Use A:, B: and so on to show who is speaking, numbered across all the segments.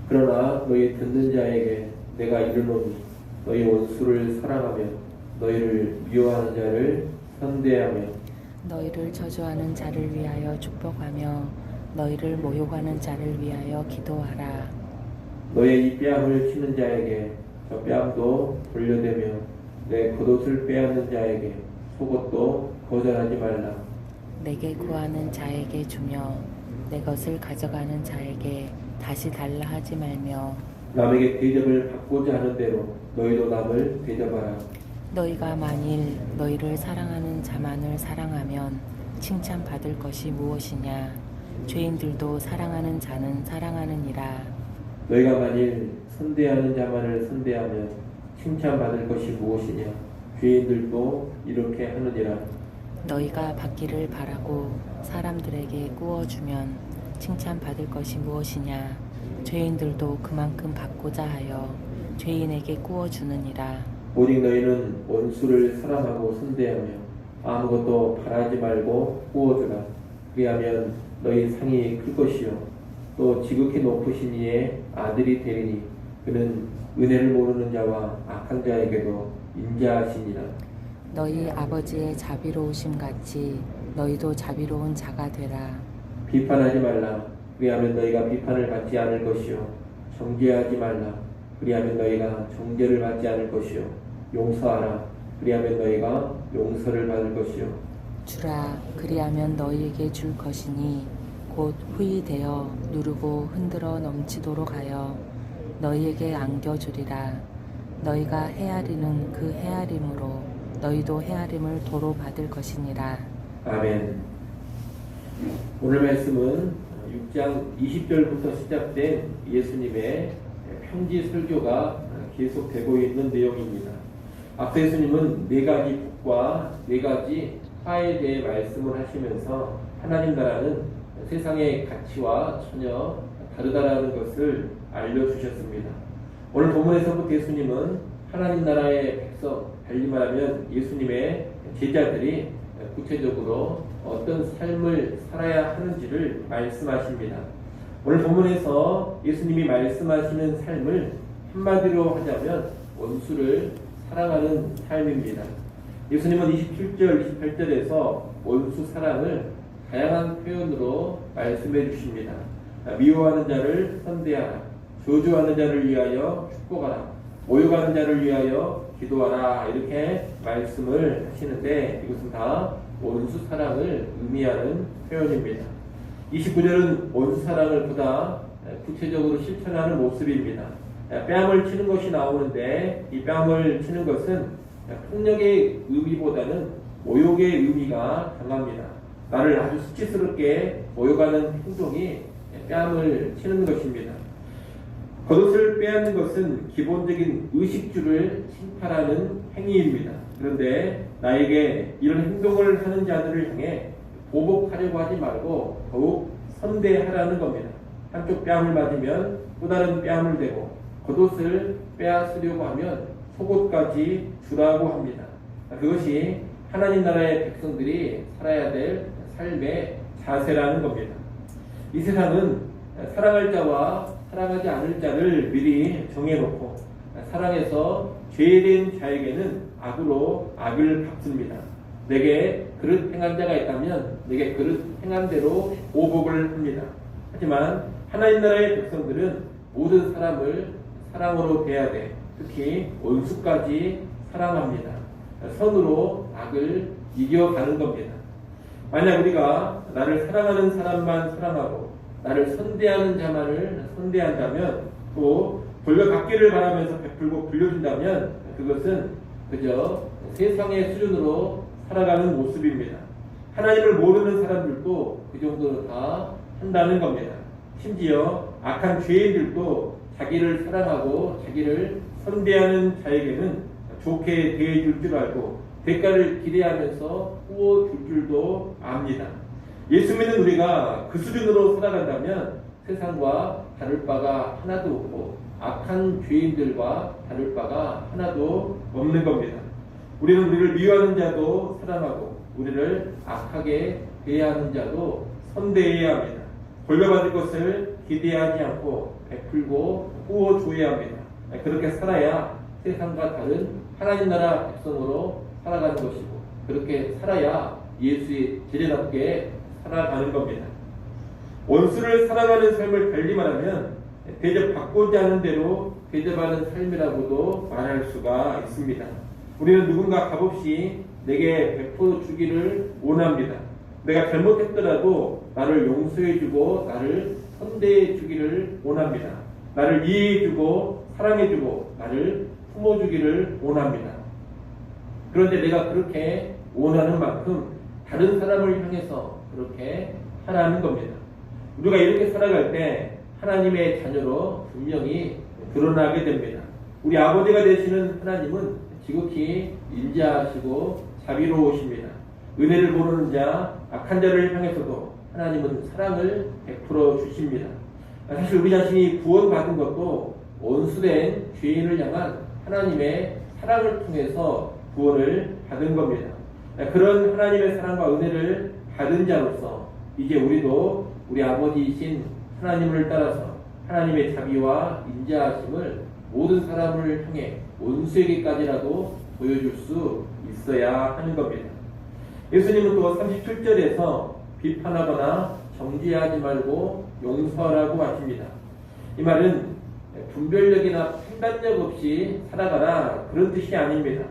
A: 그러나 너희 듣는 자에게 내가 이르노니 너희 원수를 사랑하며 너희를 미워하는 자를 선대하며
B: 너희를 저주하는 자를 위하여 축복하며 너희를 모욕하는 자를 위하여 기도하라.
A: 너의 이 뺨을 치는 자에게 저 뺨도 돌려대며 내 겉옷을 빼앗는 자에게 속옷도 거절하지 말라.
B: 내게 구하는 자에게 주며 내 것을 가져가는 자에게 다시 달라 하지 말며
A: 남에게 대접을 받고자 하는 대로 너희도 남을 대접하라.
B: 너희가 만일 너희를 사랑하는 자만을 사랑하면 칭찬받을 것이 무엇이냐? 죄인들도 사랑하는 자는 사랑하느니라.
A: 너희가 만일 선대하는 자만을 선대하면 칭찬받을 것이 무엇이냐? 죄인들도 이렇게 하느니라.
B: 너희가 받기를 바라고 사람들에게 구워주면 칭찬받을 것이 무엇이냐? 죄인들도 그만큼 받고자 하여 죄인에게 구워주느니라.
A: 오직 너희는 원수를 사랑하고 선대하며 아무것도 바라지 말고 구워주라. 그리하면 너희 상이 클 것이요 또 지극히 높으신 이의 아들이 되리니 그는 은혜를 모르는 자와 악한 자에게도 인자하시니라.
B: 너희 아버지의 자비로우심 같이 너희도 자비로운 자가 되라.
A: 비판하지 말라. 그리하면 너희가 비판을 받지 않을 것이요 정죄하지 말라. 그리하면 너희가 정죄를 받지 않을 것이요 용서하라. 그리하면 너희가 용서를 받을 것이요
B: 주라. 그리하면 너희에게 줄 것이니 곧 후히 되어 누르고 흔들어 넘치도록 하여 너희에게 안겨주리라. 너희가 헤아리는 그 헤아림으로 너희도 헤아림을 도로 받을 것이니라.
A: 아멘. 오늘 말씀은 6장 20절부터 시작된 예수님의 편지 설교가 계속되고 있는 내용입니다. 앞서 예수님은 네 가지 복과 네 가지 화에 대해 말씀을 하시면서 하나님 나라는 세상의 가치와 전혀 다르다라는 것을 알려주셨습니다. 오늘 본문에서부터 예수님은 하나님 나라의 백성, 달리 말하면 예수님의 제자들이 구체적으로 어떤 삶을 살아야 하는지를 말씀하십니다. 오늘 본문에서 예수님이 말씀하시는 삶을 한마디로 하자면 원수를 사랑하는 삶입니다. 예수님은 27절, 28절에서 원수 사랑을 다양한 표현으로 말씀해 주십니다. 미워하는 자를 선대하라. 저주하는 자를 위하여 축복하라. 모욕하는 자를 위하여 기도하라. 이렇게 말씀을 하시는데 이것은 다 원수 사랑을 의미하는 표현입니다. 29절은 원수 사랑을 보다 구체적으로 실천하는 모습입니다. 뺨을 치는 것이 나오는데 이 뺨을 치는 것은 폭력의 의미보다는 모욕의 의미가 강합니다. 나를 아주 수치스럽게 모욕하는 행동이 뺨을 치는 것입니다. 겉옷을 빼앗는 것은 기본적인 의식주를 침탈하는 행위입니다. 그런데 나에게 이런 행동을 하는 자들을 향해 보복하려고 하지 말고 더욱 선대하라는 겁니다. 한쪽 뺨을 맞으면 또 다른 뺨을 대고 겉옷을 빼앗으려고 하면 속옷까지 주라고 합니다. 그것이 하나님 나라의 백성들이 살아야 될 삶의 자세라는 겁니다. 이 세상은 사랑할 자와 사랑하지 않을 자를 미리 정해놓고 사랑해서 죄된 자에게는 악으로 악을 갚습니다. 내게 그릇 행한 자가 있다면 내게 그릇 행한 대로 보복을 합니다. 하지만 하나님 나라의 백성들은 모든 사람을 사랑으로 대해야 돼. 특히 원수까지 사랑합니다. 선으로 악을 이겨가는 겁니다. 만약 우리가 나를 사랑하는 사람만 사랑하고 나를 선대하는 자만을 선대한다면 또 돌려받기를 바라면서 베풀고 빌려준다면 그것은 그저 세상의 수준으로 살아가는 모습입니다. 하나님을 모르는 사람들도 그 정도는 다 한다는 겁니다. 심지어 악한 죄인들도 자기를 사랑하고 자기를 선대하는 자에게는 좋게 대해줄 줄 알고 대가를 기대하면서 구워줄 줄도 압니다. 예수 믿는 우리가 그 수준으로 살아간다면 세상과 다를 바가 하나도 없고 악한 죄인들과 다를 바가 하나도 없는 겁니다. 우리는 우리를 미워하는 자도 사랑하고 우리를 악하게 대하는 자도 선대해야 합니다. 돌려받을 것을 기대하지 않고 베풀고 꾸어줘야 합니다. 그렇게 살아야 세상과 다른 하나님 나라 백성으로 살아가는 것이고, 그렇게 살아야 예수의 제자답게 살아가는 겁니다. 원수를 사랑하는 삶을 달리 말하면 대접받고자 하는 대로 대접하는 삶이라고도 말할 수가 있습니다. 우리는 누군가 값없이 내게 베풀어 주기를 원합니다. 내가 잘못했더라도 나를 용서해주고 나를 선대해주기를 원합니다. 나를 이해해주고 사랑해주고 나를 품어주기를 원합니다. 그런데 내가 그렇게 원하는 만큼 다른 사람을 향해서 그렇게 하라는 겁니다. 우리가 이렇게 살아갈 때 하나님의 자녀로 분명히 드러나게 됩니다. 우리 아버지가 되시는 하나님은 지극히 인자하시고 자비로우십니다. 은혜를 모르는 자, 악한 자를 향해서도 하나님은 사랑을 베풀어 주십니다. 사실 우리 자신이 구원받은 것도 원수된 죄인을 향한 하나님의 사랑을 통해서 구원을 받은 겁니다. 그런 하나님의 사랑과 은혜를 받은 자로서 이제 우리도 우리 아버지이신 하나님을 따라서 하나님의 자비와 인자하심을 모든 사람을 향해 원수에게까지라도 보여줄 수 있어야 하는 겁니다. 예수님은 또 37절에서 비판하거나 정죄하지 말고 용서하라고 하십니다. 이 말은 분별력이나 판단력 없이 살아가라 그런 뜻이 아닙니다.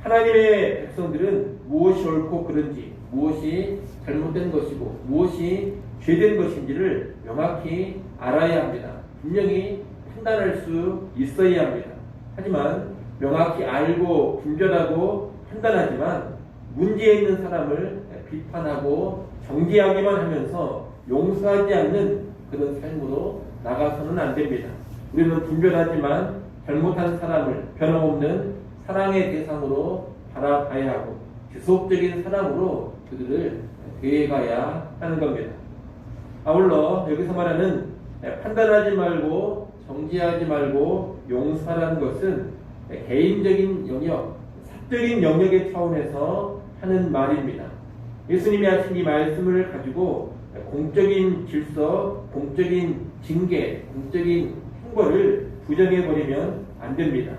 A: 하나님의 백성들은 무엇이 옳고 그른지, 무엇이 잘못된 것이고 무엇이 죄된 것인지를 명확히 알아야 합니다. 분명히 판단할 수 있어야 합니다. 하지만 명확히 알고 분별하고 판단하지만 문제 있는 사람을 비판하고 정죄하기만 하면서 용서하지 않는 그런 삶으로 나가서는 안 됩니다. 우리는 분별하지만 잘못한 사람을 변함없는 사랑의 대상으로 바라봐야 하고 지속적인 사랑으로 그들을 대해가야 하는 겁니다. 아울러 여기서 말하는 판단하지 말고 정죄하지 말고 용서하라는 것은 개인적인 영역, 사적인 영역의 차원에서 하는 말입니다. 예수님이 하신 이 말씀을 가지고 공적인 질서, 공적인 징계, 공적인 형벌을 부정해버리면 안 됩니다.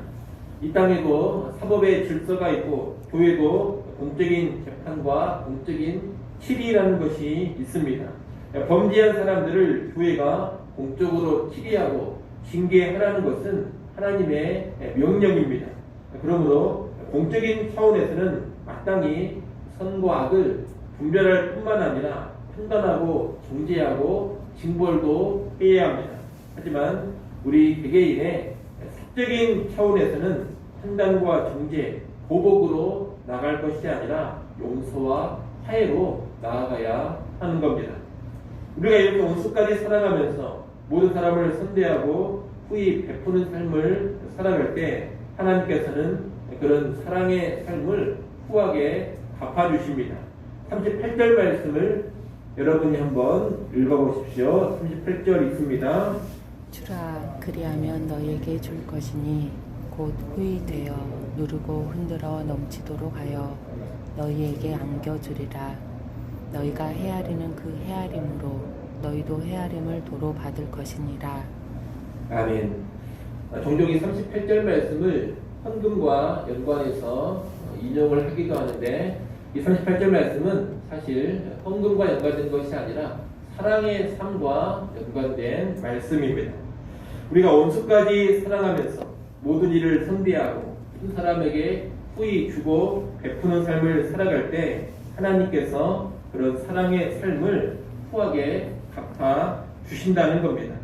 A: 이 땅에도 사법의 질서가 있고 교회도 공적인 재판과 공적인 치리라는 것이 있습니다. 범죄한 사람들을 교회가 공적으로 치리하고 징계하라는 것은 하나님의 명령입니다. 그러므로 공적인 차원에서는 마땅히 선과 악을 분별할 뿐만 아니라 판단하고 정죄하고 징벌도 해야 합니다. 하지만 우리 개개인의 사적인 차원에서는 판단과 정죄, 보복으로 나갈 것이 아니라 용서와 화해로 나아가야 하는 겁니다. 우리가 이렇게 원수까지 사랑하면서 모든 사람을 선대하고 후히 베푸는 삶을 살아갈 때 하나님께서는 그런 사랑의 삶을 후하게 갚아주십니다. 38절 말씀을 여러분이 한번 읽어보십시오. 38절 있습니다.
B: 주라 그리하면 너희에게 줄 것이니 곧 후히 되어 누르고 흔들어 넘치도록 하여 너희에게 안겨주리라. 너희가 헤아리는 그 헤아림으로 너희도 헤아림을 도로 받을 것이니라.
A: 아멘. 종종 이 38절 말씀을 헌금과 연관해서 인용을 하기도 하는데 이 38절 말씀은 사실 헌금과 연관된 것이 아니라 사랑의 삶과 연관된 말씀입니다. 우리가 원수까지 사랑하면서 모든 일을 선대하고 한 사람에게 후히 주고 베푸는 삶을 살아갈 때 하나님께서 그런 사랑의 삶을 후하게 갚아 주신다는 겁니다.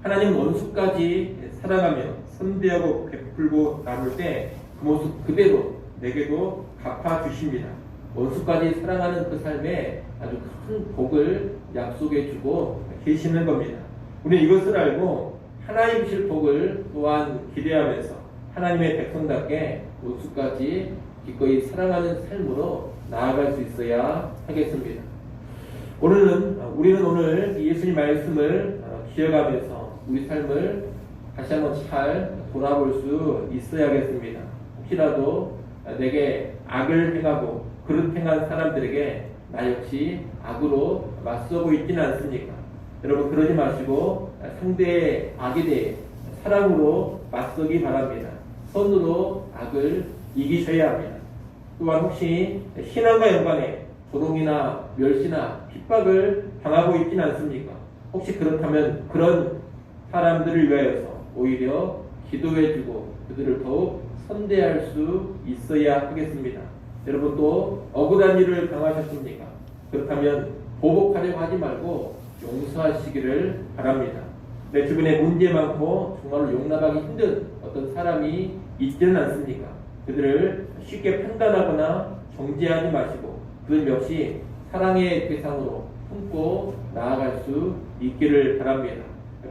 A: 하나님 원수까지 사랑하며 선대하고 베풀고 남을 때 그 모습 그대로 내게도 갚아 주십니다. 원수까지 사랑하는 그 삶에 아주 큰 복을 약속해 주고 계시는 겁니다. 우리는 이것을 알고 하나님 주실 복을 또한 기대하면서 하나님의 백성답게 원수까지 기꺼이 사랑하는 삶으로 나아갈 수 있어야 하겠습니다. 우리는 오늘 예수님 말씀을 기억하면서 우리 삶을 다시 한번 잘 돌아볼 수 있어야겠습니다. 혹시라도 내게 악을 행하고 그릇 행한 사람들에게 나 역시 악으로 맞서고 있지는 않습니까? 여러분 그러지 마시고 상대의 악에 대해 사랑으로 맞서기 바랍니다. 선으로 악을 이기셔야 합니다. 또한 혹시 신앙과 연관해 조롱이나 멸시나 핍박을 당하고 있지는 않습니까? 혹시 그렇다면 그런 사람들을 위하여서 오히려 기도해주고 그들을 더욱 선대할 수 있어야 하겠습니다. 여러분 또 억울한 일을 당하셨습니까? 그렇다면 보복하려고 하지 말고 용서하시기를 바랍니다. 내 주변에 문제 많고 정말로 용납하기 힘든 어떤 사람이 있지는 않습니까? 그들을 쉽게 판단하거나 정죄하지 마시고 그들 역시 사랑의 대상으로 품고 나아갈 수 있기를 바랍니다.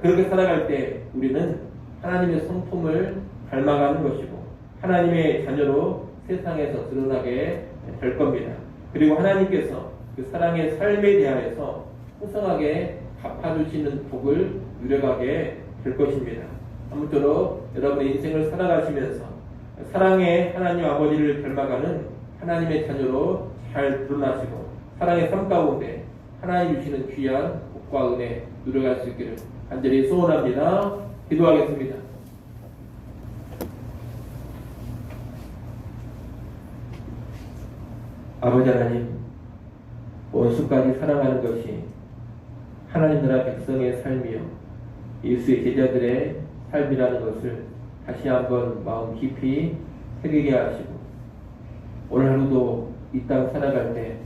A: 그렇게 살아갈 때 우리는 하나님의 성품을 닮아가는 것이고 하나님의 자녀로 세상에서 드러나게 될 겁니다. 그리고 하나님께서 그 사랑의 삶에 대하여서 풍성하게 갚아주시는 복을 누려가게 될 것입니다. 아무쪼록 여러분의 인생을 살아가시면서 사랑의 하나님 아버지를 닮아가는 하나님의 자녀로 잘 드러나시고 사랑의 삶 가운데 하나님 주시는 귀한 복과 은혜 누려갈 수 있기를 간절히 소원합니다. 기도하겠습니다. 아버지 하나님, 원수까지 사랑하는 것이 하나님 나라 백성의 삶이요 예수의 제자들의 삶이라는 것을 다시 한번 마음 깊이 새기게 하시고 오늘 하루도 이 땅 살아갈 때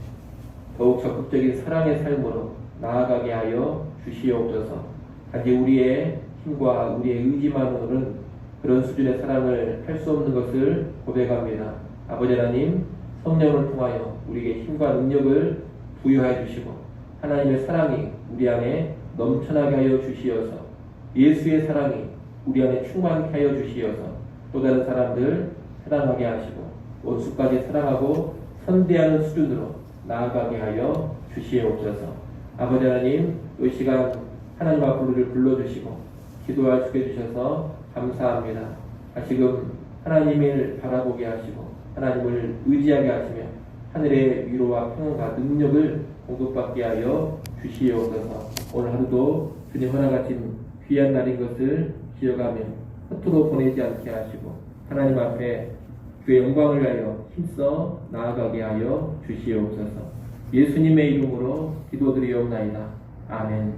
A: 더욱 적극적인 사랑의 삶으로 나아가게 하여 주시옵소서. 단지 우리의 힘과 우리의 의지만으로는 그런 수준의 사랑을 할 수 없는 것을 고백합니다. 아버지 하나님, 성령을 통하여 우리에게 힘과 능력을 부여해 주시고 하나님의 사랑이 우리 안에 넘쳐나게 하여 주시어서 예수의 사랑이 우리 안에 충만케 하여 주시어서 또 다른 사람들 사랑하게 하시고 원수까지 사랑하고 선대하는 수준으로 나아가게 하여 주시옵소서. 아버지 하나님, 이 시간 하나님 앞으로 우리를 불러주시고 기도할 수 있게 해주셔서 감사합니다. 다시금 하나님을 바라보게 하시고 하나님을 의지하게 하시며 하늘의 위로와 평안과 능력을 공급받게 하여 주시옵소서. 오늘 하루도 주님 허락하신 귀한 날인 것을 기억하며 허투루 보내지 않게 하시고 하나님 앞에 주의 영광을 위하여 힘써 나아가게 하여 주시옵소서. 예수님의 이름으로 기도드리옵나이다. 아멘.